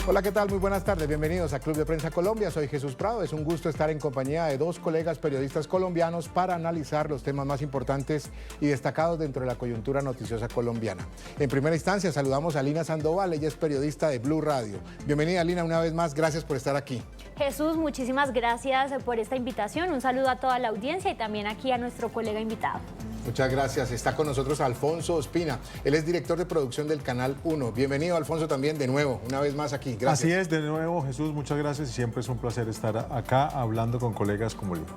Hola, ¿qué tal? Muy buenas tardes. Bienvenidos a Club de Prensa Colombia. Soy Jesús Prado. Es un gusto estar en compañía de dos colegas periodistas colombianos para analizar los temas más importantes y destacados dentro de la coyuntura noticiosa colombiana. En primera instancia, saludamos a Lina Sandoval. Ella es periodista de Blue Radio. Bienvenida, Lina, una vez más. Gracias por estar aquí. Jesús, muchísimas gracias por esta invitación. Un saludo a toda la audiencia y también aquí a nuestro colega invitado. Muchas gracias. Está con nosotros Alfonso Ospina. Él es director de producción del Canal 1. Bienvenido, Alfonso, también de nuevo, una vez más aquí. Gracias. Así es, de nuevo, Jesús, muchas gracias. Siempre es un placer estar acá hablando con colegas como Lina.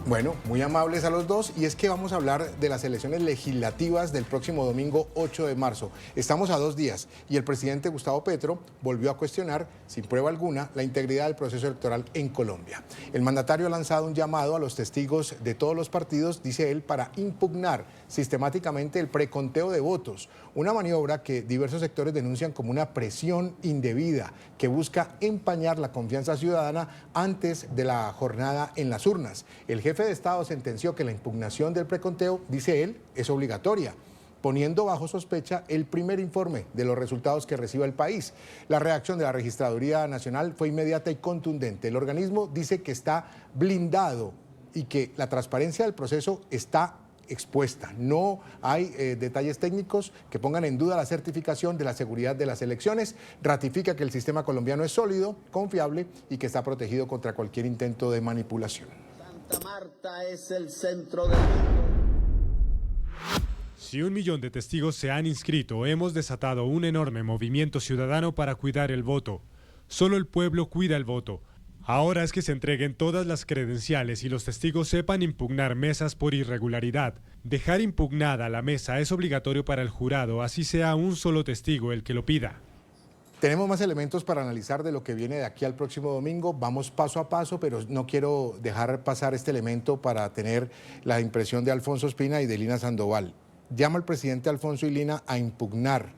Bueno, muy amables a los dos, y es que vamos a hablar de las elecciones legislativas del próximo domingo 8 de marzo. Estamos a 2 días y el presidente Gustavo Petro volvió a cuestionar, sin prueba alguna, la integridad del proceso electoral en Colombia. El mandatario ha lanzado un llamado a los testigos de todos los partidos, dice él, para impugnar sistemáticamente el preconteo de votos, una maniobra que diversos sectores denuncian como una presión indebida que busca empañar la confianza ciudadana antes de la jornada en las urnas. El jefe de Estado sentenció que la impugnación del preconteo, dice él, es obligatoria, poniendo bajo sospecha el primer informe de los resultados que reciba el país. La reacción de la Registraduría Nacional fue inmediata y contundente. El organismo dice que está blindado y que la transparencia del proceso está expuesta. No hay detalles técnicos que pongan en duda la certificación de la seguridad de las elecciones. Ratifica que el sistema colombiano es sólido, confiable y que está protegido contra cualquier intento de manipulación. Santa Marta es el centro del mundo. Si 1 millón de testigos se han inscrito, hemos desatado un enorme movimiento ciudadano para cuidar el voto. Solo el pueblo cuida el voto. Ahora es que se entreguen todas las credenciales y los testigos sepan impugnar mesas por irregularidad. Dejar impugnada la mesa es obligatorio para el jurado, así sea un solo testigo el que lo pida. Tenemos más elementos para analizar de lo que viene de aquí al próximo domingo. Vamos paso a paso, pero no quiero dejar pasar este elemento para tener la impresión de Alfonso Ospina y de Lina Sandoval. Llama al presidente Alfonso y Lina a impugnar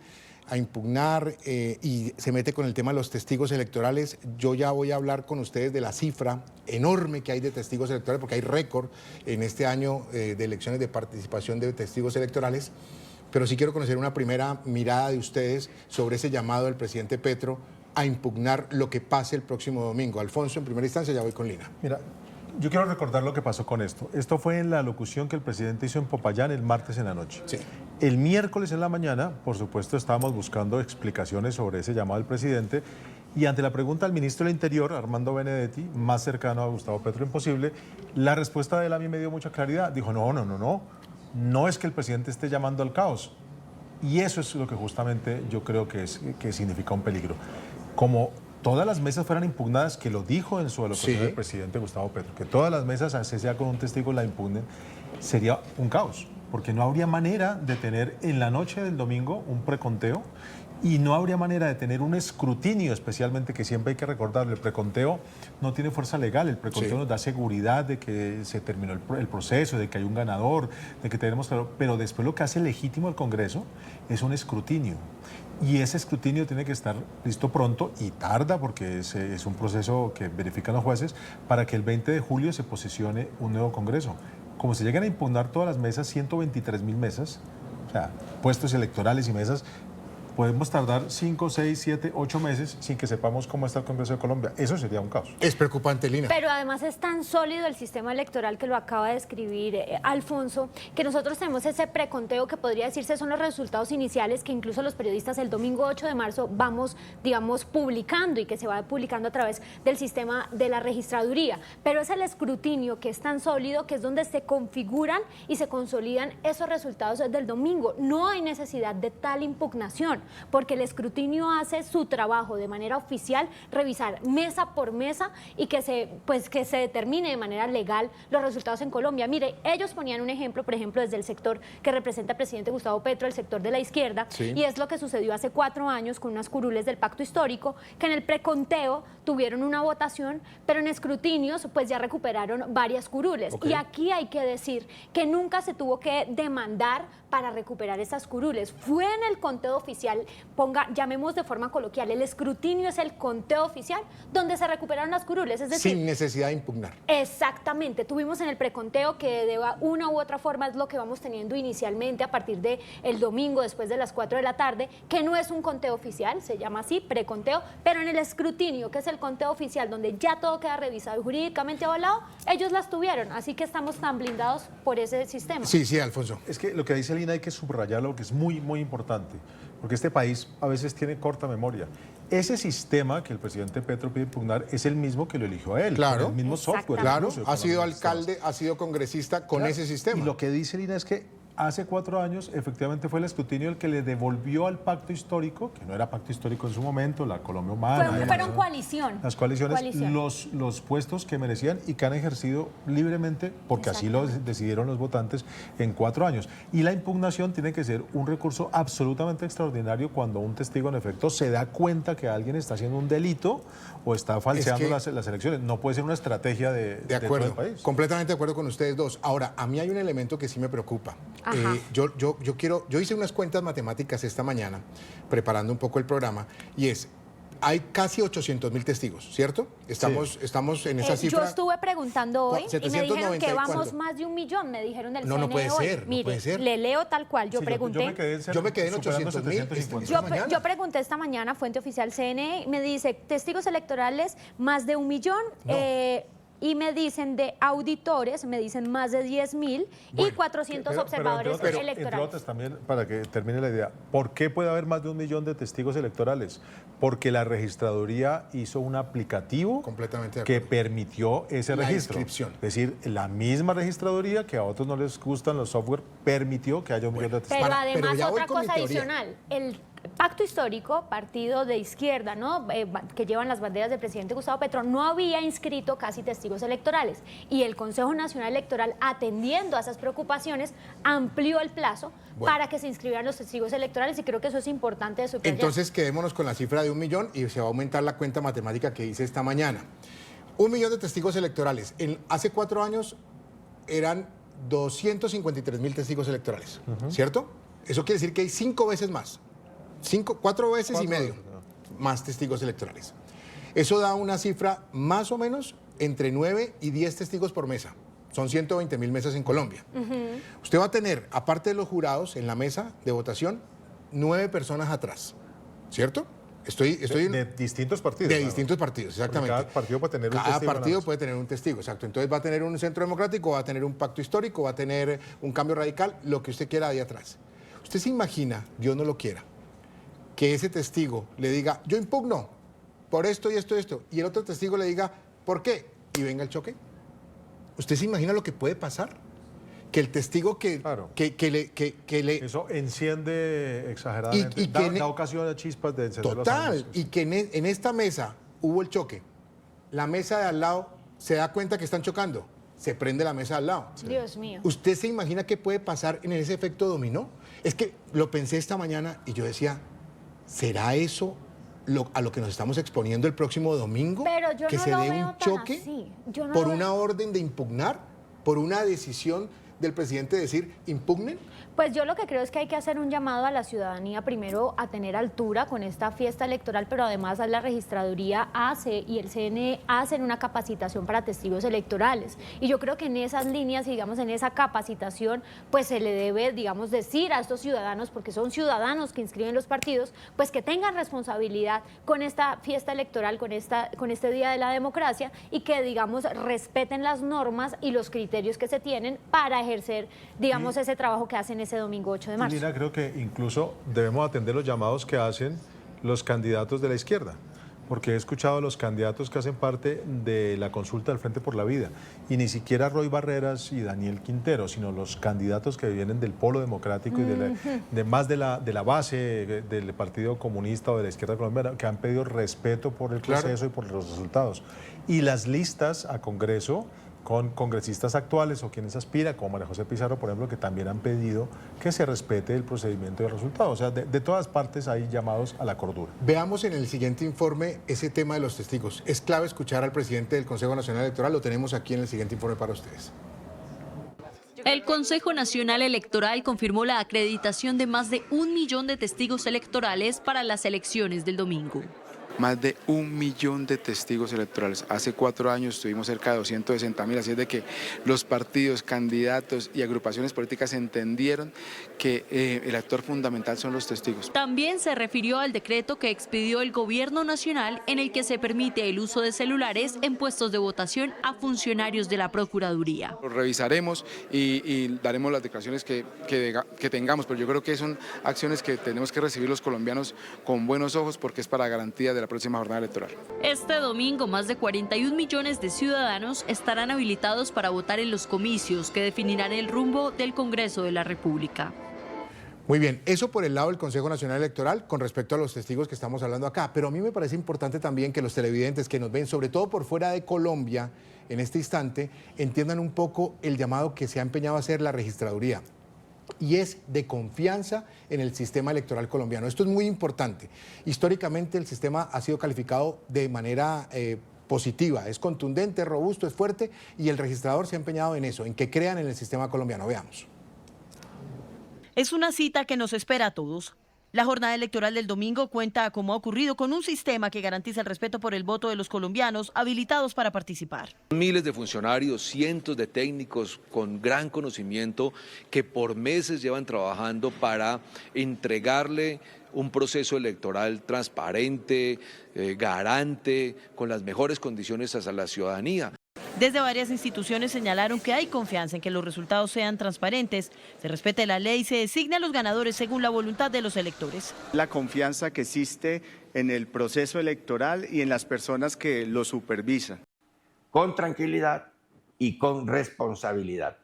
y se mete con el tema de los testigos electorales. Yo ya voy a hablar con ustedes de la cifra enorme que hay de testigos electorales, porque hay récord en este año de elecciones de participación de testigos electorales. Pero sí quiero conocer una primera mirada de ustedes sobre ese llamado del presidente Petro a impugnar lo que pase el próximo domingo. Alfonso, en primera instancia, ya voy con Lina. Mira, yo quiero recordar lo que pasó con esto. Esto fue en la locución que el presidente hizo en Popayán el martes en la noche. Sí. El miércoles en la mañana, por supuesto, estábamos buscando explicaciones sobre ese llamado del presidente, y ante la pregunta al ministro del Interior, Armando Benedetti, más cercano a Gustavo Petro imposible, la respuesta de él a mí me dio mucha claridad. Dijo, no es que el presidente esté llamando al caos. Y eso es lo que justamente yo creo que significa un peligro. Como todas las mesas fueran impugnadas, que lo dijo en su alocución el presidente Gustavo Petro, que todas las mesas, así sea con un testigo, la impugnen, sería un caos, porque no habría manera de tener en la noche del domingo un preconteo y no habría manera de tener un escrutinio, especialmente, que siempre hay que recordarlo. El preconteo no tiene fuerza legal, el preconteo nos da seguridad de que se terminó el proceso, de que hay un ganador, de que tenemos claro, pero después lo que hace legítimo el Congreso es un escrutinio. Y ese escrutinio tiene que estar listo pronto, y tarda porque es un proceso que verifican los jueces, para que el 20 de julio se posesione un nuevo Congreso. Como se llegan a impugnar todas las mesas, 123.000 mesas, o sea, puestos electorales y mesas, podemos tardar 5, 6, 7, 8 meses sin que sepamos cómo está el Congreso de Colombia. Eso sería un caos. Es preocupante, Lina. Pero además es tan sólido el sistema electoral, que lo acaba de describir Alfonso, que nosotros tenemos ese preconteo que podría decirse son los resultados iniciales que incluso los periodistas el domingo 8 de marzo vamos, digamos, publicando, y que se va publicando a través del sistema de la registraduría. Pero es el escrutinio que es tan sólido, que es donde se configuran y se consolidan esos resultados del domingo. No hay necesidad de tal impugnación, porque el escrutinio hace su trabajo de manera oficial, revisar mesa por mesa y que se determine de manera legal los resultados en Colombia. Mire, ellos ponían un ejemplo, por ejemplo, desde el sector que representa al presidente Gustavo Petro, el sector de la izquierda, y es lo que sucedió hace 4 años con unas curules del pacto histórico, que en el preconteo tuvieron una votación, pero en escrutinios pues ya recuperaron varias curules. Ok. Y aquí hay que decir que nunca se tuvo que demandar para recuperar esas curules. Fue en el conteo oficial, llamemos de forma coloquial, el escrutinio es el conteo oficial donde se recuperaron las curules. Es decir, Sin necesidad de impugnar. exactamente, tuvimos en el preconteo que de una u otra forma es lo que vamos teniendo inicialmente a partir del domingo después de las 4 de la tarde, que no es un conteo oficial, se llama así, preconteo, pero en el escrutinio, que es el conteo oficial, donde ya todo queda revisado y jurídicamente avalado, ellos las tuvieron, así que estamos tan blindados por ese sistema. Sí, sí, Alfonso. Es que lo que dice Lina hay que subrayarlo, que es muy, muy importante, porque este país a veces tiene corta memoria. Ese sistema que el presidente Petro pide impugnar es el mismo que lo eligió a él, Claro. con el mismo software. Claro, incluso, ha con sido las listas. alcalde, ha sido congresista con Claro, ese sistema. Y lo que dice Lina es que hace 4 años efectivamente fue el escrutinio el que le devolvió al pacto histórico, que no era pacto histórico en su momento, la Colombia Humana. Fueron coalición. Las coaliciones, Coalición. los puestos que merecían y que han ejercido libremente, porque así lo decidieron los votantes en 4 años. Y la impugnación tiene que ser un recurso absolutamente extraordinario cuando un testigo en efecto se da cuenta que alguien está haciendo un delito o está falseando que- las elecciones. No puede ser una estrategia de De todo acuerdo, el país. completamente de acuerdo con ustedes dos. Ahora, a mí hay un elemento que sí me preocupa. Ajá. Yo hice unas cuentas matemáticas esta mañana, preparando un poco el programa, y hay casi 800.000 testigos, ¿cierto? Estamos en esa Yo cifra. estuve preguntando hoy y me dijeron 790 que y vamos cuánto. más de 1 millón, me dijeron del No, CNE no puede hoy. ser, no Mire, puede ser. le leo tal cual, yo Sí, pregunté. Yo me quedé en superando 800.000. 750. Esta mañana. Yo pregunté esta mañana, fuente oficial CNE, me dice, testigos electorales, más de 1 millón, No. y me dicen de auditores, me dicen más de 10.000 y Bueno, 400 observadores entre electorales. otras también, para que termine la idea, ¿por qué puede haber más de 1 millón de testigos electorales? Porque la registraduría hizo un aplicativo Completamente de que acuerdo. permitió ese La registro. inscripción. Es decir, la misma registraduría que a otros no les gustan los software permitió que haya 1 millón de testigos. Pero Para- pero además ya voy otra con mi cosa teoría. adicional, el Pacto Histórico, partido de izquierda, ¿no? Que llevan las banderas del presidente Gustavo Petro, no había inscrito casi testigos electorales y el Consejo Nacional Electoral, atendiendo a esas preocupaciones, amplió el plazo Bueno. para que se inscribieran los testigos electorales y creo que eso es importante de subrayar. Entonces quedémonos con la cifra de 1 millón y se va a aumentar la cuenta matemática que hice esta mañana. 1 millón de testigos electorales. Hace 4 años eran 253.000 testigos electorales, ¿cierto? Eso quiere decir que hay 5 veces más. 4 veces y 4 medio veces, más testigos electorales. Eso da una cifra más o menos entre 9 y 10 testigos por mesa. Son 120.000 mesas en Colombia. Usted va a tener, aparte de los jurados, en la mesa de votación, 9 personas atrás, ¿cierto? Estoy De distintos partidos. de claro. distintos partidos, exactamente. Porque cada partido puede tener un Cada testigo partido nada más. puede tener un testigo, exacto. Entonces va a tener un centro democrático, va a tener un pacto histórico, va a tener un cambio radical, lo que usted quiera ahí atrás. Usted se imagina, Dios no lo quiera, que ese testigo le diga, yo impugno por esto y esto y esto, y el otro testigo le diga, ¿por qué? Y venga el choque. ¿Usted se imagina lo que puede pasar? Que el testigo Claro. que le Eso enciende exageradamente, Y que da ocasión a chispas de encender los total, ánimos. y que en esta mesa hubo el choque. La mesa de al lado se da cuenta que están chocando, se prende la mesa de al lado. Dios mío. ¿Usted se imagina qué puede pasar en ese efecto dominó? Es que lo pensé esta mañana y yo decía, ¿será eso a lo que nos estamos exponiendo el próximo domingo? Pero yo que no se lo dé veo un tan choque así. Yo no por lo una veo- orden de impugnar, por una decisión del presidente de decir, impugnen. Pues yo lo que creo es que hay que hacer un llamado a la ciudadanía primero a tener altura con esta fiesta electoral, pero además la registraduría hace y el CNE hacen una capacitación para testigos electorales. Y yo creo que en esas líneas, digamos, en esa capacitación, pues se le debe, digamos, decir a estos ciudadanos, porque son ciudadanos que inscriben los partidos, pues que tengan responsabilidad con esta fiesta electoral, con este Día de la Democracia y que, digamos, respeten las normas y los criterios que se tienen para ejercer, digamos, ese trabajo que hacen ese domingo 8 de marzo. Lina, creo que incluso debemos atender los llamados que hacen los candidatos de la izquierda, porque he escuchado a los candidatos que hacen parte de la consulta del Frente por la Vida, y ni siquiera Roy Barreras y Daniel Quintero, sino los candidatos que vienen del polo democrático y más de la base del Partido Comunista o de la izquierda colombiana, que han pedido respeto por el Claro. proceso y por los resultados. Y las listas a Congreso con congresistas actuales o quienes aspiran, como María José Pizarro, por ejemplo, que también han pedido que se respete el procedimiento de resultados. O sea, de todas partes hay llamados a la cordura. Veamos en el siguiente informe ese tema de los testigos. Es clave escuchar al presidente del Consejo Nacional Electoral, lo tenemos aquí en el siguiente informe para ustedes. El Consejo Nacional Electoral confirmó la acreditación de más de 1 millón de testigos electorales para las elecciones del domingo. Más de 1 millón de testigos electorales. Hace 4 años tuvimos cerca de 260.000, así es de que los partidos, candidatos y agrupaciones políticas entendieron que el actor fundamental son los testigos. También se refirió al decreto que expidió el Gobierno Nacional en el que se permite el uso de celulares en puestos de votación a funcionarios de la Procuraduría. Lo revisaremos y daremos las declaraciones que tengamos, pero yo creo que son acciones que tenemos que recibir los colombianos con buenos ojos porque es para garantía de la próxima jornada electoral. Este domingo, más de 41 millones de ciudadanos estarán habilitados para votar en los comicios que definirán el rumbo del Congreso de la República. Muy bien, eso por el lado del Consejo Nacional Electoral con respecto a los testigos que estamos hablando acá, pero a mí me parece importante también que los televidentes que nos ven, sobre todo por fuera de Colombia, en este instante, entiendan un poco el llamado que se ha empeñado a hacer la registraduría. Y es de confianza en el sistema electoral colombiano. Esto es muy importante. Históricamente el sistema ha sido calificado de manera positiva, es contundente, es robusto, es fuerte y el registrador se ha empeñado en eso, en que crean en el sistema colombiano. Veamos. Es una cita que nos espera a todos. La jornada electoral del domingo cuenta, como ha ocurrido, con un sistema que garantiza el respeto por el voto de los colombianos habilitados para participar. Miles de funcionarios, cientos de técnicos con gran conocimiento que por meses llevan trabajando para entregarle un proceso electoral transparente, garante, con las mejores condiciones a la ciudadanía. Desde varias instituciones señalaron que hay confianza en que los resultados sean transparentes, se respete la ley y se designe a los ganadores según la voluntad de los electores. La confianza que existe en el proceso electoral y en las personas que lo supervisan. Con tranquilidad y con responsabilidad.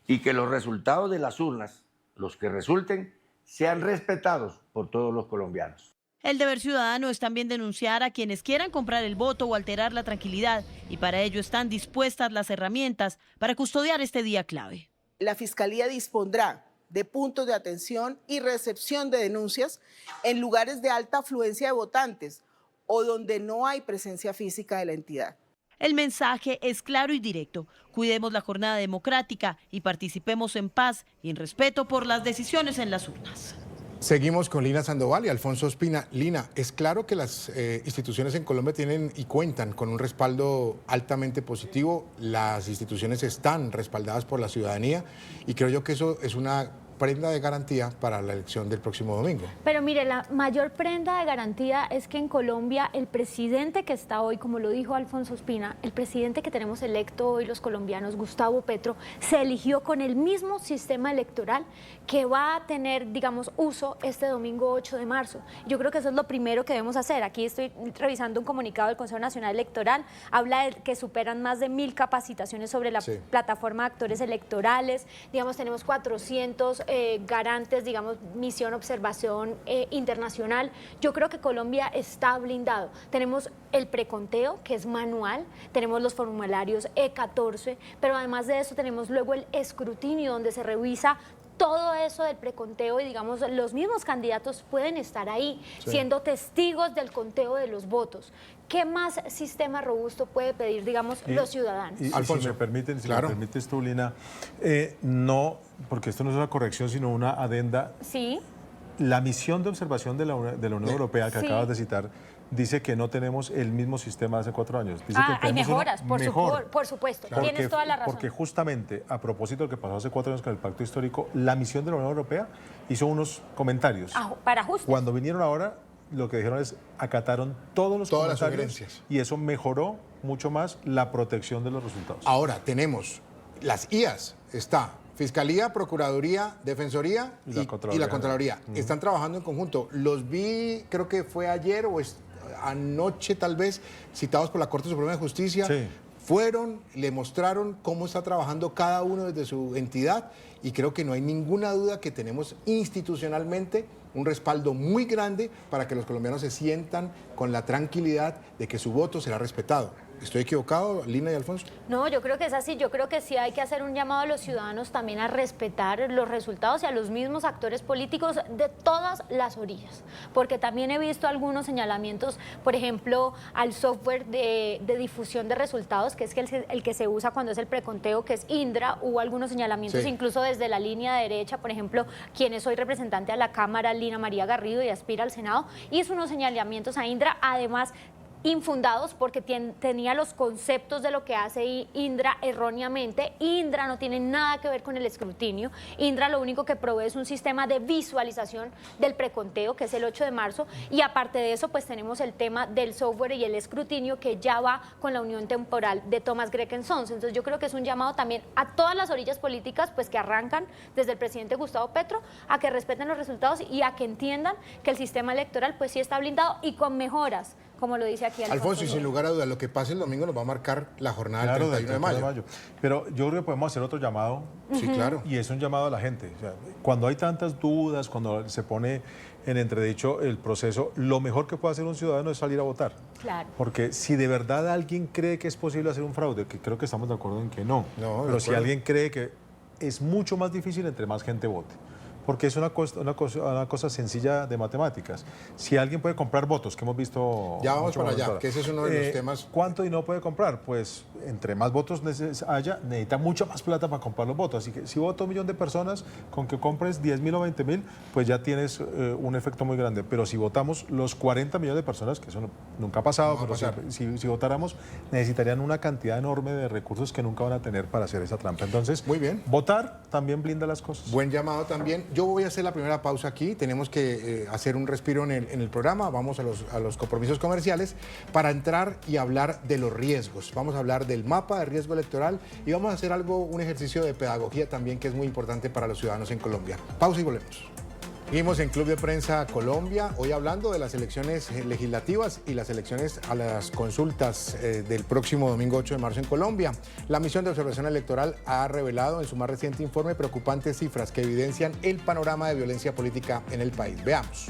Y que los resultados de las urnas, los que resulten, sean respetados por todos los colombianos. El deber ciudadano es también denunciar a quienes quieran comprar el voto o alterar la tranquilidad, y para ello están dispuestas las herramientas para custodiar este día clave. La Fiscalía dispondrá de puntos de atención y recepción de denuncias en lugares de alta afluencia de votantes o donde no hay presencia física de la entidad. El mensaje es claro y directo. Cuidemos la jornada democrática y participemos en paz y en respeto por las decisiones en las urnas. Seguimos con Lina Sandoval y Alfonso Ospina. Lina, es claro que las instituciones en Colombia tienen y cuentan con un respaldo altamente positivo. Las instituciones están respaldadas por la ciudadanía y creo yo que eso es una prenda de garantía para la elección del próximo domingo. Pero mire, la mayor prenda de garantía es que en Colombia el presidente que está hoy, como lo dijo Alfonso Ospina, el presidente que tenemos electo hoy los colombianos, Gustavo Petro, se eligió con el mismo sistema electoral que va a tener, digamos, uso este domingo 8 de marzo. Yo creo que eso es lo primero que debemos hacer. Aquí estoy revisando un comunicado del Consejo Nacional Electoral, habla de que superan más de 1000 capacitaciones sobre la plataforma de actores electorales, digamos, tenemos 400 garantes, digamos, misión observación internacional. Yo creo que Colombia está blindado. Tenemos el preconteo, que es manual, tenemos los formularios E14, pero además de eso tenemos luego el escrutinio, donde se revisa todo eso del preconteo y, digamos, los mismos candidatos pueden estar ahí, siendo testigos del conteo de los votos. ¿Qué más sistema robusto puede pedir, digamos, los ciudadanos? Alfonso, si me permites tú, Lina, no, porque esto no es una corrección, sino una adenda. Sí. La misión de observación de la Unión Europea que acabas de citar dice que no tenemos el mismo sistema de hace 4 años. Dice que hay mejoras, por supuesto, tienes toda la razón. Porque justamente, a propósito de lo que pasó hace 4 años con el Pacto Histórico, la misión de la Unión Europea hizo unos comentarios. Para ajustes. Cuando vinieron ahora, lo que dijeron es, acataron todos los comentarios las sugerencias. Y eso mejoró mucho más la protección de los resultados. Ahora, tenemos las IAS, está Fiscalía, Procuraduría, Defensoría y la Contraloría. Están trabajando en conjunto. Los vi, creo que fue ayer o anoche tal vez, citados por la Corte Suprema de Justicia. Sí. Fueron, le mostraron cómo está trabajando cada uno desde su entidad y creo que no hay ninguna duda que tenemos institucionalmente un respaldo muy grande para que los colombianos se sientan con la tranquilidad de que su voto será respetado. ¿Estoy equivocado, Lina y Alfonso? No, yo creo que es así. Yo creo que sí hay que hacer un llamado a los ciudadanos también a respetar los resultados y a los mismos actores políticos de todas las orillas. Porque también he visto algunos señalamientos, por ejemplo, al software de difusión de resultados, que es el que se usa cuando es el preconteo, que es Indra. Hubo algunos señalamientos, sí, incluso desde la línea derecha, por ejemplo, quien es hoy representante a la Cámara, Lina María Garrido, y aspira al Senado, hizo unos señalamientos a Indra, además infundados, porque tenía los conceptos de lo que hace Indra erróneamente. Indra no tiene nada que ver con el escrutinio. Indra lo único que provee es un sistema de visualización del preconteo, que es el 8 de marzo, y aparte de eso, pues tenemos el tema del software y el escrutinio, que ya va con la unión temporal de Thomas Gregg Sons. Entonces yo creo que es un llamado también a todas las orillas políticas, pues que arrancan desde el presidente Gustavo Petro, a que respeten los resultados y a que entiendan que el sistema electoral pues sí está blindado y con mejoras, como lo dice aquí Alfonso, y sin lugar a dudas, lo que pase el domingo nos va a marcar la jornada del 31 de mayo. Pero yo creo que podemos hacer otro llamado. Sí, claro. Y es un llamado a la gente. O sea, cuando hay tantas dudas, cuando se pone en entredicho el proceso, lo mejor que puede hacer un ciudadano es salir a votar. Claro. Porque si de verdad alguien cree que es posible hacer un fraude, que creo que estamos de acuerdo en que no, pero si alguien cree que es mucho más difícil entre más gente vote. Porque es una cosa sencilla de matemáticas. Si alguien puede comprar votos, que hemos visto... Ya vamos para allá, que ese es uno de los temas... ¿Cuánto dinero puede comprar? Pues entre más votos haya, necesita mucha más plata para comprar los votos. Así que si vota 1 millón de personas, con que compres 10.000 o 20.000, pues ya tienes un efecto muy grande. Pero si votamos los 40 millones de personas, que eso nunca ha pasado, pero si votáramos, necesitarían una cantidad enorme de recursos que nunca van a tener para hacer esa trampa. Entonces, muy bien, votar también blinda las cosas. Buen llamado también. Yo voy a hacer la primera pausa aquí, tenemos que hacer un respiro en el programa, vamos a los compromisos comerciales para entrar y hablar de los riesgos. Vamos a hablar del mapa de riesgo electoral y vamos a hacer un ejercicio de pedagogía también que es muy importante para los ciudadanos en Colombia. Pausa y volvemos. Seguimos en Club de Prensa Colombia, hoy hablando de las elecciones legislativas y las elecciones a las consultas del próximo domingo 8 de marzo en Colombia. La misión de observación electoral ha revelado en su más reciente informe preocupantes cifras que evidencian el panorama de violencia política en el país. Veamos.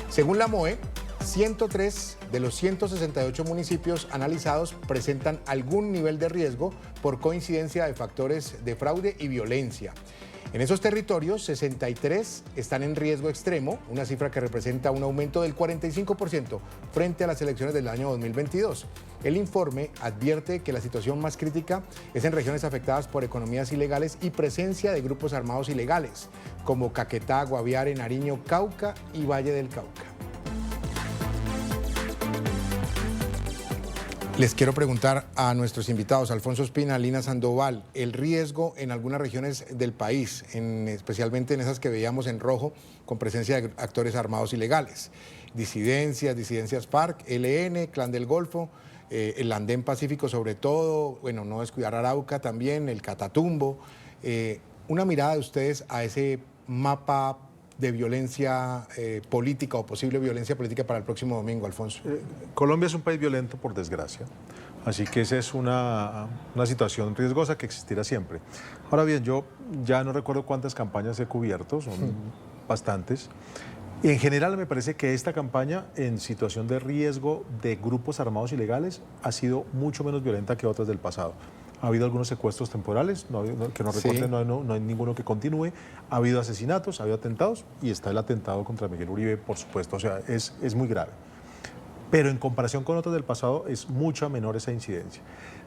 Según la MOE, 103 de los 168 municipios analizados presentan algún nivel de riesgo por coincidencia de factores de fraude y violencia. En esos territorios, 63 están en riesgo extremo, una cifra que representa un aumento del 45% frente a las elecciones del año 2022. El informe advierte que la situación más crítica es en regiones afectadas por economías ilegales y presencia de grupos armados ilegales, como Caquetá, Guaviare, Nariño, Cauca y Valle del Cauca. Les quiero preguntar a nuestros invitados, Alfonso Espina, Lina Sandoval, el riesgo en algunas regiones del país, especialmente en esas que veíamos en rojo, con presencia de actores armados ilegales, disidencias FARC, ELN, Clan del Golfo, el Andén Pacífico sobre todo, bueno, no descuidar Arauca también, el Catatumbo. Una mirada de ustedes a ese mapa de violencia política o posible violencia política para el próximo domingo, Alfonso. Colombia es un país violento, por desgracia, así que esa es una situación riesgosa que existirá siempre. Ahora bien, yo ya no recuerdo cuántas campañas he cubierto, son bastantes. En general me parece que esta campaña en situación de riesgo de grupos armados ilegales ha sido mucho menos violenta que otras del pasado. Ha habido algunos secuestros temporales, que no recuerden, sí. no hay ninguno que continúe. Ha habido asesinatos, ha habido atentados y está el atentado contra Miguel Uribe, por supuesto. O sea, es muy grave. Pero en comparación con otros del pasado es mucha menor esa incidencia.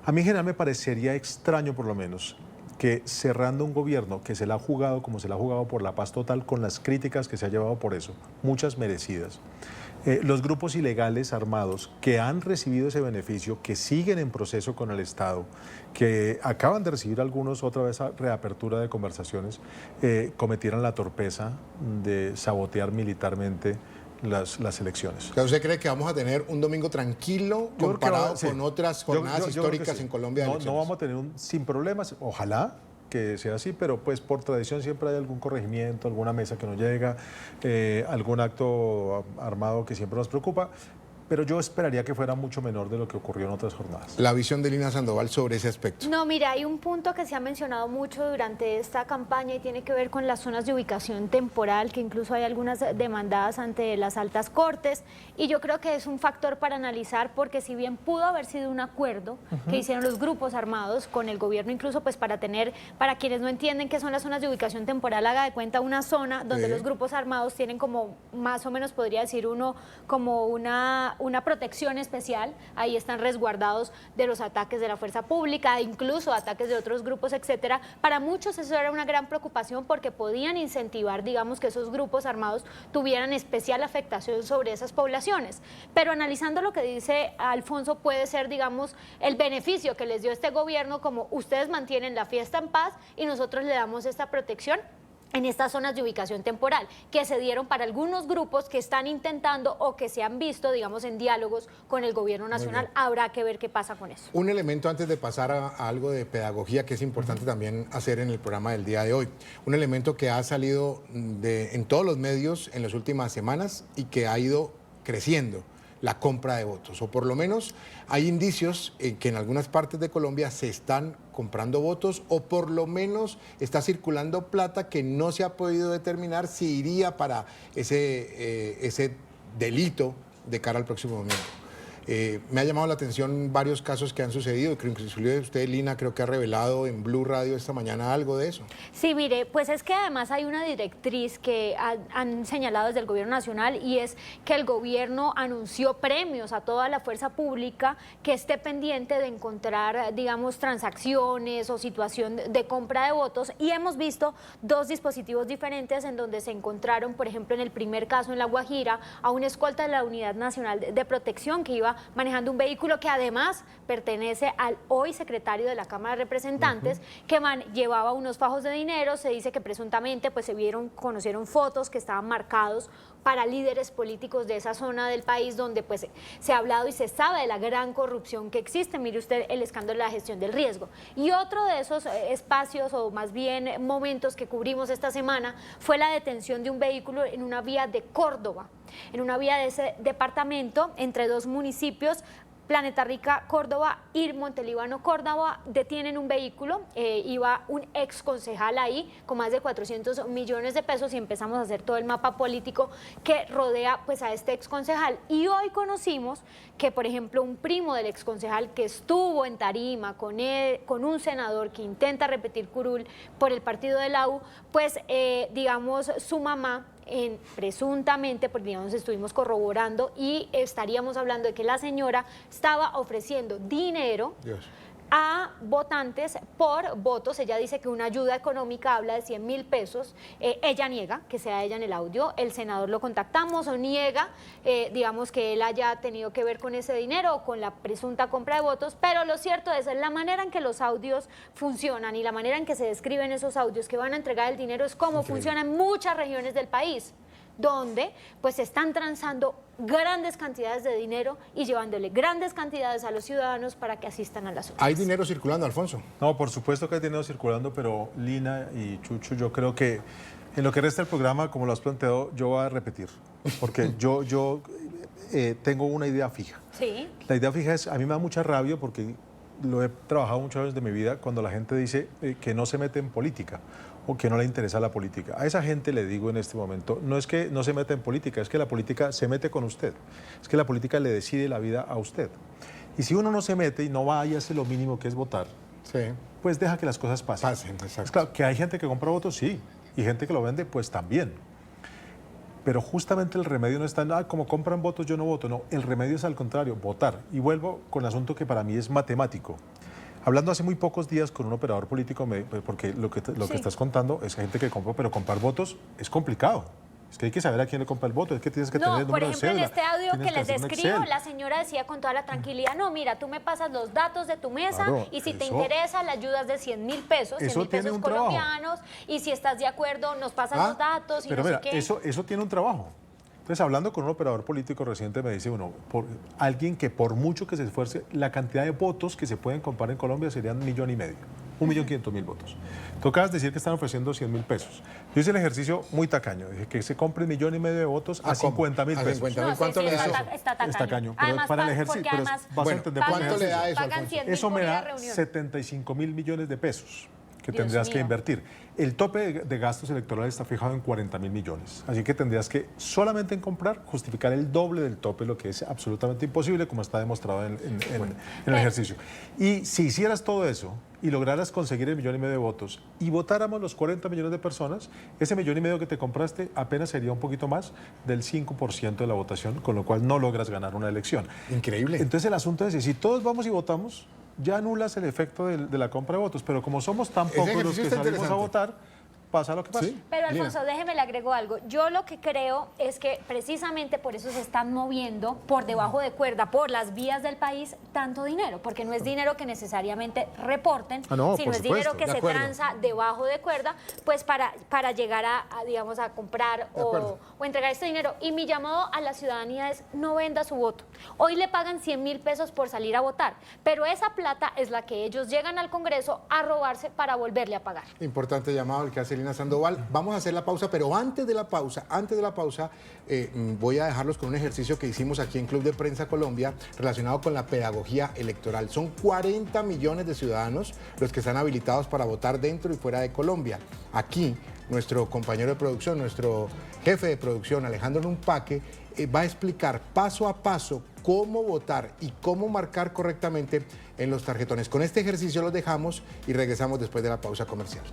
A mí en general me parecería extraño, por lo menos, que cerrando un gobierno que se la ha jugado como se la ha jugado por la paz total, con las críticas que se ha llevado por eso, muchas merecidas, los grupos ilegales armados que han recibido ese beneficio, que siguen en proceso con el Estado, que acaban de recibir algunos otra vez a reapertura de conversaciones, cometieran la torpeza de sabotear militarmente las elecciones. ¿Usted cree que vamos a tener un domingo tranquilo comparado con otras jornadas históricas en Colombia? No vamos a tener sin problemas, ojalá que sea así, pero pues por tradición siempre hay algún corregimiento, alguna mesa que no llega, algún acto armado que siempre nos preocupa, pero yo esperaría que fuera mucho menor de lo que ocurrió en otras jornadas. La visión de Lina Sandoval sobre ese aspecto. No, mira, hay un punto que se ha mencionado mucho durante esta campaña y tiene que ver con las zonas de ubicación temporal, que incluso hay algunas demandadas ante las altas cortes, y yo creo que es un factor para analizar, porque si bien pudo haber sido un acuerdo que hicieron los grupos armados con el gobierno, incluso pues para quienes no entienden qué son las zonas de ubicación temporal, haga de cuenta una zona donde los grupos armados tienen como, más o menos podría decir uno, como una protección especial. Ahí están resguardados de los ataques de la fuerza pública, incluso ataques de otros grupos, etcétera. Para muchos eso era una gran preocupación porque podían incentivar, digamos, que esos grupos armados tuvieran especial afectación sobre esas poblaciones. Pero analizando lo que dice Alfonso, puede ser, digamos, el beneficio que les dio este gobierno, como ustedes mantienen la fiesta en paz y nosotros le damos esta protección en estas zonas de ubicación temporal, que se dieron para algunos grupos que están intentando o que se han visto, digamos, en diálogos con el gobierno nacional. Habrá que ver qué pasa con eso. Un elemento antes de pasar a algo de pedagogía que es importante también hacer en el programa del día de hoy. Un elemento que ha salido en todos los medios en las últimas semanas y que ha ido creciendo: la compra de votos, o por lo menos hay indicios en que en algunas partes de Colombia se están comprando votos, o por lo menos está circulando plata que no se ha podido determinar si iría para ese delito de cara al próximo domingo. Me ha llamado la atención varios casos que han sucedido, que inclusive usted, Lina, creo que ha revelado en Blue Radio esta mañana algo de eso. Sí, mire, pues es que además hay una directriz que han señalado desde el gobierno nacional, y es que el gobierno anunció premios a toda la fuerza pública que esté pendiente de encontrar, digamos, transacciones o situación de compra de votos, y hemos visto dos dispositivos diferentes en donde se encontraron, por ejemplo, en el primer caso en La Guajira, a una escolta de la Unidad Nacional de Protección que iba manejando un vehículo que además pertenece al hoy secretario de la Cámara de Representantes, que llevaba unos fajos de dinero. Se dice que presuntamente pues conocieron fotos que estaban marcados para líderes políticos de esa zona del país, donde pues se ha hablado y se sabe de la gran corrupción que existe. Mire usted el escándalo de la gestión del riesgo. Y otro de esos espacios, o más bien momentos que cubrimos esta semana, fue la detención de un vehículo en una vía de Córdoba, en una vía de ese departamento, entre dos municipios, Planeta Rica, Córdoba, y Montelíbano, Córdoba. Detienen un vehículo, iba un ex concejal ahí con más de 400 millones de pesos, y empezamos a hacer todo el mapa político que rodea pues a este ex concejal. Y hoy conocimos que, por ejemplo, un primo del ex concejal que estuvo en tarima con un senador que intenta repetir curul por el partido de la U, pues digamos su mamá, presuntamente, porque digamos estuvimos corroborando y estaríamos hablando de que la señora estaba ofreciendo dinero a votantes por votos. Ella dice que una ayuda económica, habla de 100.000 pesos. Ella niega que sea ella en el audio. El senador lo contactamos, o niega, digamos, que él haya tenido que ver con ese dinero o con la presunta compra de votos. Pero lo cierto es la manera en que los audios funcionan y la manera en que se describen esos audios que van a entregar el dinero es cómo funciona en muchas regiones del país, donde pues se están transando grandes cantidades de dinero y llevándole grandes cantidades a los ciudadanos para que asistan a las urnas. ¿Hay dinero circulando, Alfonso? No, por supuesto que hay dinero circulando, pero Lina y Chucho, yo creo que en lo que resta del programa, como lo has planteado, yo voy a repetir, porque yo tengo una idea fija. Sí. La idea fija es, a mí me da mucha rabia porque lo he trabajado muchas veces de mi vida, cuando la gente dice que no se mete en política o que no le interesa la política. A esa gente le digo en este momento, no es que no se meta en política, es que la política se mete con usted, es que la política le decide la vida a usted. Y si uno no se mete y no va y hace lo mínimo que es votar, pues deja que las cosas pasen. Es claro, que hay gente que compra votos, sí, y gente que lo vende, pues también. Pero justamente el remedio no está en, como compran votos, yo no voto. No, el remedio es al contrario, votar. Y vuelvo con el asunto que para mí es matemático. Hablando hace muy pocos días con un operador político, porque lo que estás contando es gente que compra, pero comprar votos es complicado. Es que hay que saber a quién le compra el voto, es que tienes que tener el número de cédula. Por ejemplo, en este audio que les describo, Excel. la señora decía con toda la tranquilidad, no, mira, tú me pasas los datos de tu mesa, claro, y si te interesa, la ayudas de 100.000 pesos, 100.000 pesos colombianos, y si estás de acuerdo, nos pasas los datos, y pero no mira, sé qué. eso tiene un trabajo. Entonces, hablando con un operador político reciente, me dice uno, alguien que por mucho que se esfuerce, la cantidad de votos que se pueden comprar en Colombia serían 1,5 millones. 1.500.000 votos. Tú acabas de decir que están ofreciendo 100.000 pesos. Yo hice el ejercicio muy tacaño, dije que se compre 1,5 millones de votos a 50.000 pesos. 50.000, ¿cuánto le da eso? Está tacaño. Pero Además, para el ejercicio, pero vas a entender por ¿cuánto le da eso, pagan Alfonso? 100.000 eso me por ir a da reunión. 75.000 millones de pesos que Dios tendrías que mío. invertir. El tope de gastos electorales está fijado en 40.000 millones. Así que tendrías que solamente en comprar justificar el doble del tope, lo que es absolutamente imposible, como está demostrado en el ejercicio. Y si hicieras todo eso y lograras conseguir 1,5 millones de votos y votáramos los 40 millones de personas, ese 1,5 millones que te compraste apenas sería un poquito más del 5% de la votación, con lo cual no logras ganar una elección. Increíble. Entonces el asunto es, si todos vamos y votamos, ya anulas el efecto de la compra de votos, pero como somos tan pocos los ejercicio que está salimos a interesante. votar, pasa lo que pasa. Sí. Pero Alfonso, déjeme le agrego algo. Yo lo que creo es que precisamente por eso se están moviendo por debajo de cuerda, por las vías del país, tanto dinero, porque no es dinero que necesariamente reporten, No, sino por es dinero supuesto, que de se acuerdo. tranza debajo de cuerda, pues para llegar digamos, a comprar acuerdo. o entregar este dinero. Y mi llamado a la ciudadanía es: no venda su voto. Hoy le pagan 100.000 pesos por salir a votar, pero esa plata es la que ellos llegan al Congreso a robarse para volverle a pagar. Importante llamado el que hace Lina Sandoval. Vamos a hacer la pausa, pero antes de la pausa, voy a dejarlos con un ejercicio que hicimos aquí en Club de Prensa Colombia relacionado con la pedagogía electoral. Son 40 millones de ciudadanos los que están habilitados para votar dentro y fuera de Colombia. Aquí, nuestro compañero de producción, nuestro jefe de producción, Alejandro Numpaque, va a explicar paso a paso cómo votar y cómo marcar correctamente en los tarjetones. Con este ejercicio los dejamos y regresamos después de la pausa comercial.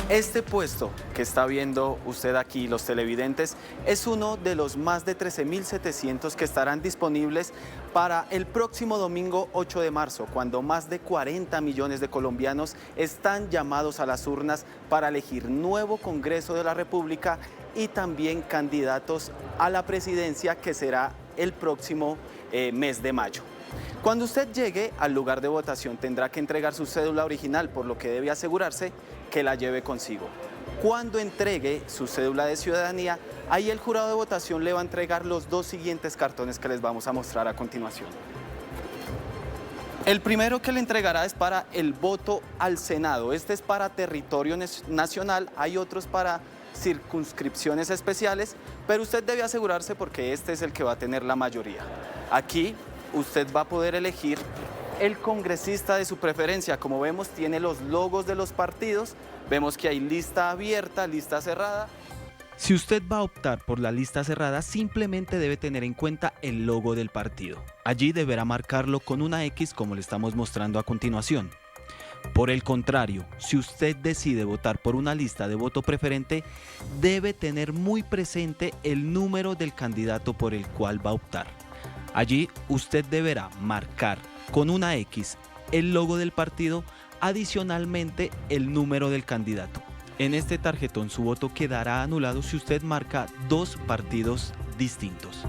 Este puesto que está viendo usted aquí, los televidentes, es uno de los más de 13.700 que estarán disponibles para el próximo domingo 8 de marzo, cuando más de 40 millones de colombianos están llamados a las urnas para elegir nuevo Congreso de la República y también candidatos a la presidencia, que será el próximo mes de mayo. Cuando usted llegue al lugar de votación tendrá que entregar su cédula original, por lo que debe asegurarse que la lleve consigo. Cuando entregue su cédula de ciudadanía, ahí el jurado de votación le va a entregar los dos siguientes cartones que les vamos a mostrar a continuación. El primero que le entregará es para el voto al Senado. Este es para territorio nacional, hay otros para circunscripciones especiales, pero usted debe asegurarse porque este es el que va a tener la mayoría. Aquí usted va a poder elegir el congresista de su preferencia. Como vemos, tiene los logos de los partidos. Vemos que hay lista abierta, lista cerrada. Si usted va a optar por la lista cerrada, simplemente debe tener en cuenta el logo del partido. Allí deberá marcarlo con una X, como le estamos mostrando a continuación. Por el contrario, si usted decide votar por una lista de voto preferente, debe tener muy presente el número del candidato por el cual va a optar. Allí usted deberá marcar con una X el logo del partido, adicionalmente el número del candidato. En este tarjetón su voto quedará anulado si usted marca dos partidos distintos.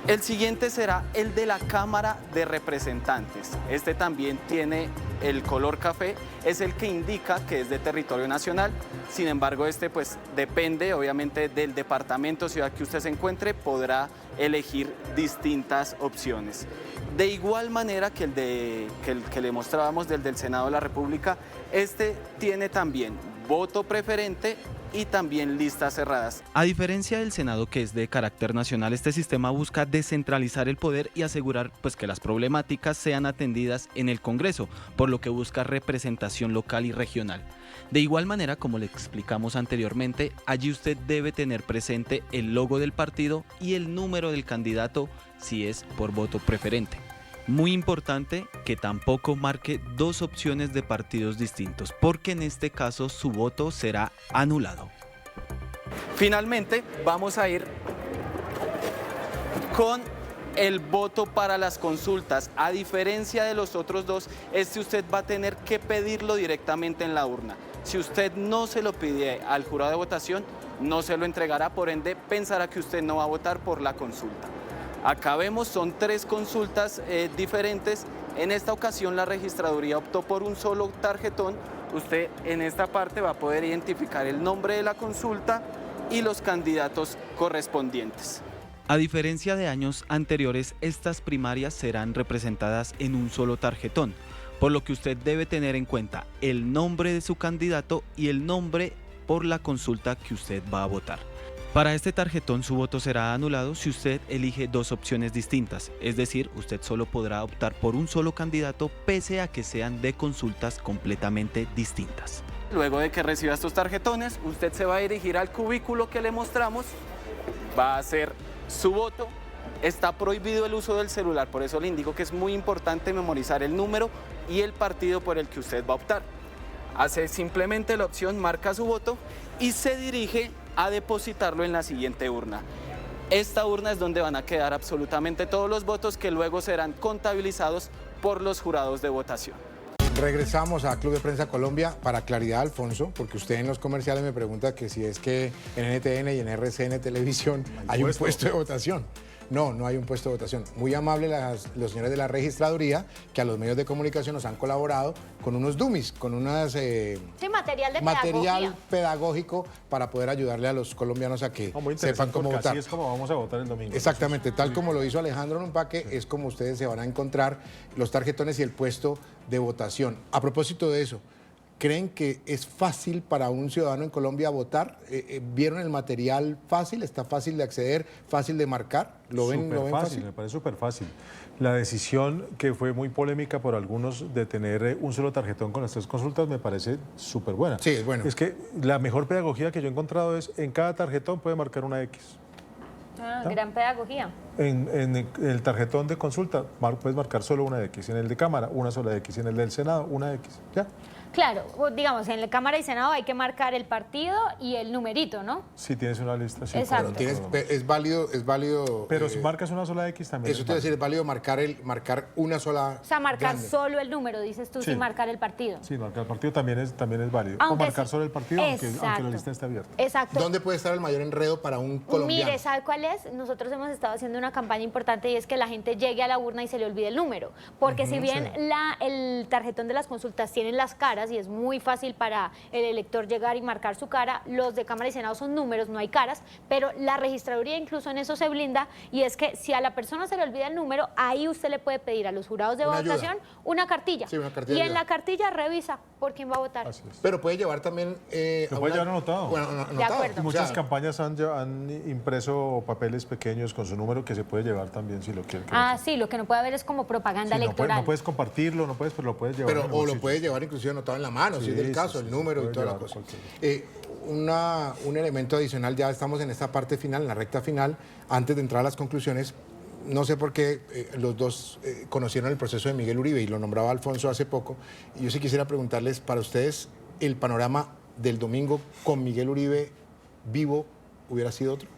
El siguiente será el de la Cámara de Representantes. Este también tiene el color café, es el que indica que es de territorio nacional. Sin embargo, este pues depende obviamente del departamento o ciudad que usted se encuentre, podrá elegir distintas opciones. De igual manera que el que le mostrábamos del Senado de la República, este tiene también voto preferente y también listas cerradas. A diferencia del Senado, que es de carácter nacional, este sistema busca descentralizar el poder y asegurar pues que las problemáticas sean atendidas en el Congreso, por lo que busca representación local y regional. De igual manera, como le explicamos anteriormente, allí usted debe tener presente el logo del partido y el número del candidato si es por voto preferente. Muy importante que tampoco marque dos opciones de partidos distintos, porque en este caso su voto será anulado. Finalmente, vamos a ir con el voto para las consultas. A diferencia de los otros dos, este usted va a tener que pedirlo directamente en la urna. Si usted no se lo pide al jurado de votación, no se lo entregará, por ende pensará que usted no va a votar por la consulta. Acá vemos, son tres consultas diferentes. En esta ocasión la registraduría optó por un solo tarjetón. Usted en esta parte va a poder identificar el nombre de la consulta y los candidatos correspondientes. A diferencia de años anteriores, estas primarias serán representadas en un solo tarjetón. por lo que usted debe tener en cuenta el nombre de su candidato y el nombre por la consulta que usted va a votar. Para este tarjetón su voto será anulado si usted elige dos opciones distintas, es decir, usted solo podrá optar por un solo candidato pese a que sean de consultas completamente distintas. Luego de que reciba estos tarjetones, usted se va a dirigir al cubículo que le mostramos, va a hacer su voto. Está prohibido el uso del celular, por eso le indico que es muy importante memorizar el número y el partido por el que usted va a optar. Hace simplemente la opción, marca su voto y se dirige a depositarlo en la siguiente urna. Esta urna es donde van a quedar absolutamente todos los votos que luego serán contabilizados por los jurados de votación. Regresamos a Club de Prensa Colombia. Para claridad, Alfonso, porque usted en los comerciales me pregunta que si es que en NTN y en RCN Televisión hay un puesto de votación. No, no hay un puesto de votación. Muy amable los señores de la registraduría que a los medios de comunicación nos han colaborado con unos dummies, con unas material pedagógico para poder ayudarle a los colombianos a que sepan cómo votar. Así es como vamos a votar el domingo. Exactamente, tal como lo hizo Alejandro Numpaque, es como ustedes se van a encontrar los tarjetones y el puesto de votación. A propósito de eso, ¿creen que es fácil para un ciudadano en Colombia votar? ¿Vieron el material fácil? ¿Está fácil de acceder? ¿Fácil de marcar? ¿Lo ven fácil? Me parece súper fácil. La decisión que fue muy polémica por algunos de tener un solo tarjetón con las 3 consultas me parece súper buena. Sí, es bueno. Es que la mejor pedagogía que yo he encontrado es en cada tarjetón puede marcar una X. Gran pedagogía. En el tarjetón de consulta puedes marcar solo una X, en el de Cámara una sola X, en el del Senado una X. ¿Ya? Claro, digamos, en la Cámara y Senado hay que marcar el partido y el numerito, ¿no? Si tienes una lista, sí. Exacto. Es válido. Pero si marcas una sola X también. Eso te iba a decir, es válido marcar una sola. O sea, marcar grande. Solo el número, dices tú, Sí. sin marcar el partido. Sí, marcar el partido también es válido. Aunque o marcar sí. solo el partido, aunque la Exacto. lista esté abierta. Exacto. ¿Dónde puede estar el mayor enredo para un colombiano? Mire, ¿sabe cuál es? Nosotros hemos estado haciendo una campaña importante y es que la gente llegue a la urna y se le olvide el número. Porque si bien el tarjetón de las consultas tienen las caras y es muy fácil para el elector llegar y marcar su cara, los de Cámara y Senado son números, no hay caras, pero la registraduría incluso en eso se blinda y es que si a la persona se le olvida el número, ahí usted le puede pedir a los jurados de votación una cartilla. Sí, una cartilla y en de la cartilla revisa por quién va a votar. Así es. Pero puede llevar también... Lo puede llevar anotado. Bueno, De acuerdo. Y muchas campañas han impreso papeles pequeños con su número que se puede llevar también si lo quiere. Sí, lo que no puede haber es como propaganda Sí, electoral. no puedes compartirlo, pero lo puedes llevar. Pero, o lo puedes llevar inclusive anotado en la mano, si es del caso, el número y toda la cosa. Un elemento adicional, ya estamos en esta parte final, en la recta final, antes de entrar a las conclusiones. No sé por qué los dos conocieron el proceso de Miguel Uribe y lo nombraba Alfonso hace poco. Y yo sí quisiera preguntarles, para ustedes, ¿el panorama del domingo con Miguel Uribe vivo hubiera sido otro?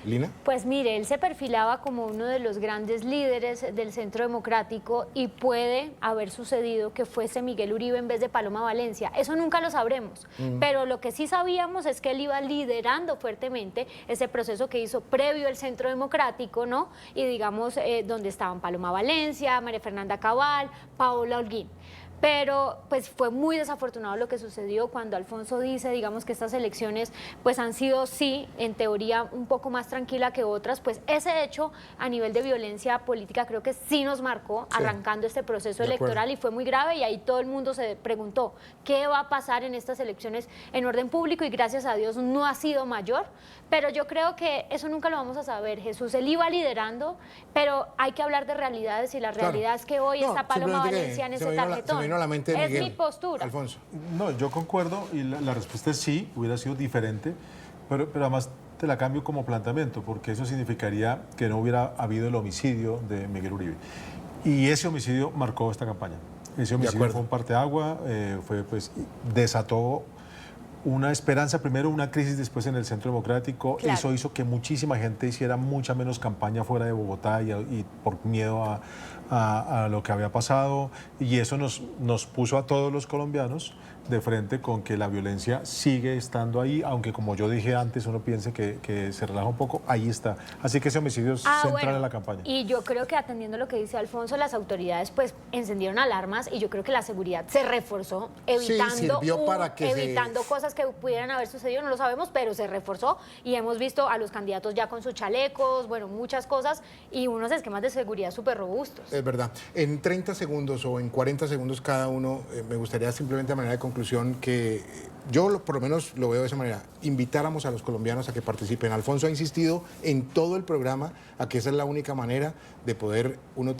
¿Lina? Pues mire, él se perfilaba como uno de los grandes líderes del Centro Democrático y puede haber sucedido que fuese Miguel Uribe en vez de Paloma Valencia. Eso nunca lo sabremos, pero lo que sí sabíamos es que él iba liderando fuertemente ese proceso que hizo previo el Centro Democrático, ¿no? Y digamos, donde estaban Paloma Valencia, María Fernanda Cabal, Paola Holguín. Pero pues fue muy desafortunado lo que sucedió cuando Alfonso dice, digamos, que estas elecciones pues han sido, sí, en teoría un poco más tranquila que otras, pues ese hecho a nivel de violencia política creo que sí nos marcó arrancando este proceso electoral y fue muy grave y ahí todo el mundo se preguntó qué va a pasar en estas elecciones en orden público y gracias a Dios no ha sido mayor, pero yo creo que eso nunca lo vamos a saber, Jesús, él iba liderando, pero hay que hablar de realidades y la realidad es que hoy está Paloma Valencia en ese tarjetón. A la mente de Miguel. Es mi postura. Alfonso. No, yo concuerdo y la respuesta es sí, hubiera sido diferente, pero además te la cambio como planteamiento, porque eso significaría que no hubiera habido el homicidio de Miguel Uribe. Y ese homicidio marcó esta campaña. Ese homicidio fue un parteagua, desató una esperanza, primero una crisis, después en el Centro Democrático. Claro. Eso hizo que muchísima gente hiciera mucha menos campaña fuera de Bogotá y por miedo a lo que había pasado. Y eso nos puso a todos los colombianos de frente con que la violencia sigue estando ahí, aunque como yo dije antes, uno piense que se relaja un poco, ahí está. Así que ese homicidio es central en la campaña. Y yo creo que atendiendo lo que dice Alfonso, las autoridades pues encendieron alarmas y yo creo que la seguridad se reforzó, evitando, cosas que pudieran haber sucedido, no lo sabemos, pero se reforzó y hemos visto a los candidatos ya con sus chalecos, bueno, muchas cosas y unos esquemas de seguridad súper robustos. Es verdad. En 30 segundos o en 40 segundos cada uno, me gustaría simplemente a manera de conclusión que yo por lo menos lo veo de esa manera, invitáramos a los colombianos a que participen. Alfonso ha insistido en todo el programa a que esa es la única manera de poder uno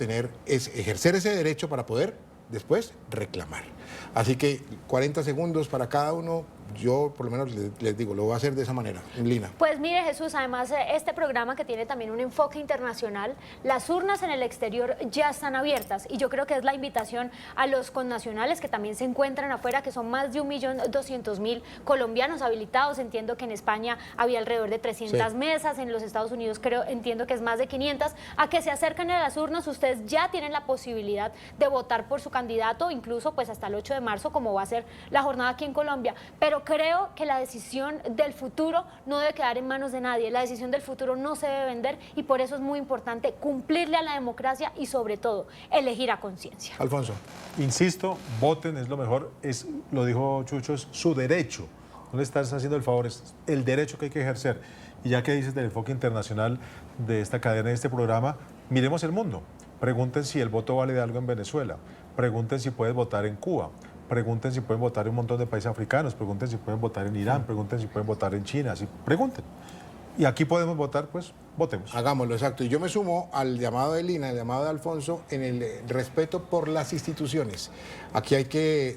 ejercer ese derecho para poder después reclamar. Así que 40 segundos para cada uno. Yo por lo menos les digo, lo voy a hacer de esa manera. Lina. Pues mire, Jesús, además este programa que tiene también un enfoque internacional, las urnas en el exterior ya están abiertas y yo creo que es la invitación a los connacionales que también se encuentran afuera, que son más de 1.200.000 colombianos habilitados. Entiendo que en España había alrededor de 300 mesas, en los Estados Unidos entiendo que es más de 500, a que se acerquen a las urnas. Ustedes ya tienen la posibilidad de votar por su candidato, incluso pues hasta el 8 de marzo, como va a ser la jornada aquí en Colombia. Pero creo que la decisión del futuro no debe quedar en manos de nadie, la decisión del futuro no se debe vender y por eso es muy importante cumplirle a la democracia y sobre todo elegir a conciencia. Alfonso. Insisto, voten, es lo mejor, lo dijo Chucho, es su derecho, no le estás haciendo el favor, es el derecho que hay que ejercer. Y ya que dices del enfoque internacional de esta cadena, de este programa, miremos el mundo, pregunten si el voto vale de algo en Venezuela, pregunten si puedes votar en Cuba, pregunten si pueden votar en un montón de países africanos, pregunten si pueden votar en Irán, pregunten si pueden votar en China, pregunten. Y aquí podemos votar, pues votemos. Hagámoslo, exacto. Y yo me sumo al llamado de Lina, al llamado de Alfonso, en el respeto por las instituciones. Aquí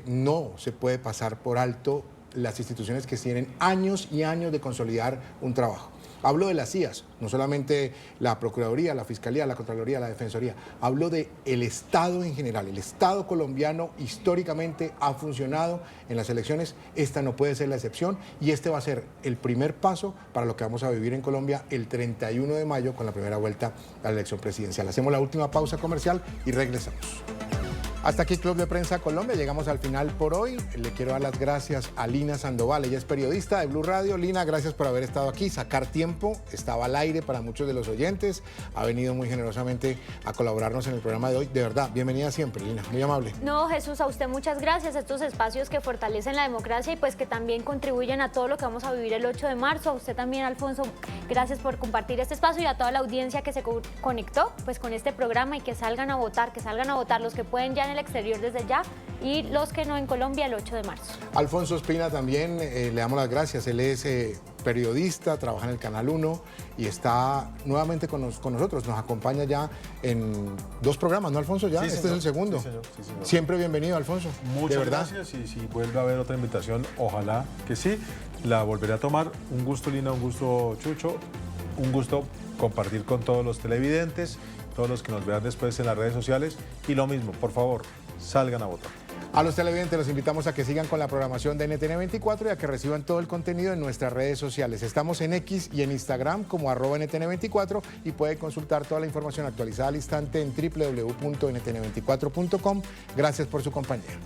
no se puede pasar por alto las instituciones que tienen años y años de consolidar un trabajo. Hablo de las CIAs, no solamente la Procuraduría, la Fiscalía, la Contraloría, la Defensoría. Hablo del Estado en general. El Estado colombiano históricamente ha funcionado en las elecciones. Esta no puede ser la excepción y este va a ser el primer paso para lo que vamos a vivir en Colombia el 31 de mayo con la primera vuelta a la elección presidencial. Hacemos la última pausa comercial y regresamos. Hasta aquí Club de Prensa Colombia, llegamos al final por hoy. Le quiero dar las gracias a Lina Sandoval, ella es periodista de Blue Radio. Lina, gracias por haber estado aquí, sacar tiempo, estaba al aire para muchos de los oyentes, ha venido muy generosamente a colaborarnos en el programa de hoy. De verdad, bienvenida siempre, Lina, muy amable. No, Jesús, a usted muchas gracias, estos espacios que fortalecen la democracia y pues que también contribuyen a todo lo que vamos a vivir el 8 de marzo. A usted también, Alfonso, gracias por compartir este espacio y a toda la audiencia que se conectó pues con este programa y que salgan a votar los que pueden ya en el exterior desde ya y los que no en Colombia el 8 de marzo. Alfonso Espina también, le damos las gracias, él es periodista, trabaja en el Canal 1 y está nuevamente con nosotros, nos acompaña ya en 2 programas, ¿no, Alfonso? Ya, sí, este es el segundo. Sí, señor. Sí, señor. Siempre bienvenido, Alfonso. Muchas gracias y si vuelve a haber otra invitación, ojalá que sí, la volveré a tomar. Un gusto, Lina, un gusto, Chucho, un gusto compartir con todos los televidentes, todos los que nos vean después en las redes sociales y lo mismo, por favor, salgan a votar. A los televidentes los invitamos a que sigan con la programación de NTN 24 y a que reciban todo el contenido en nuestras redes sociales. Estamos en X y en Instagram como @NTN 24 y puede consultar toda la información actualizada al instante en www.ntn24.com. Gracias por su compañía.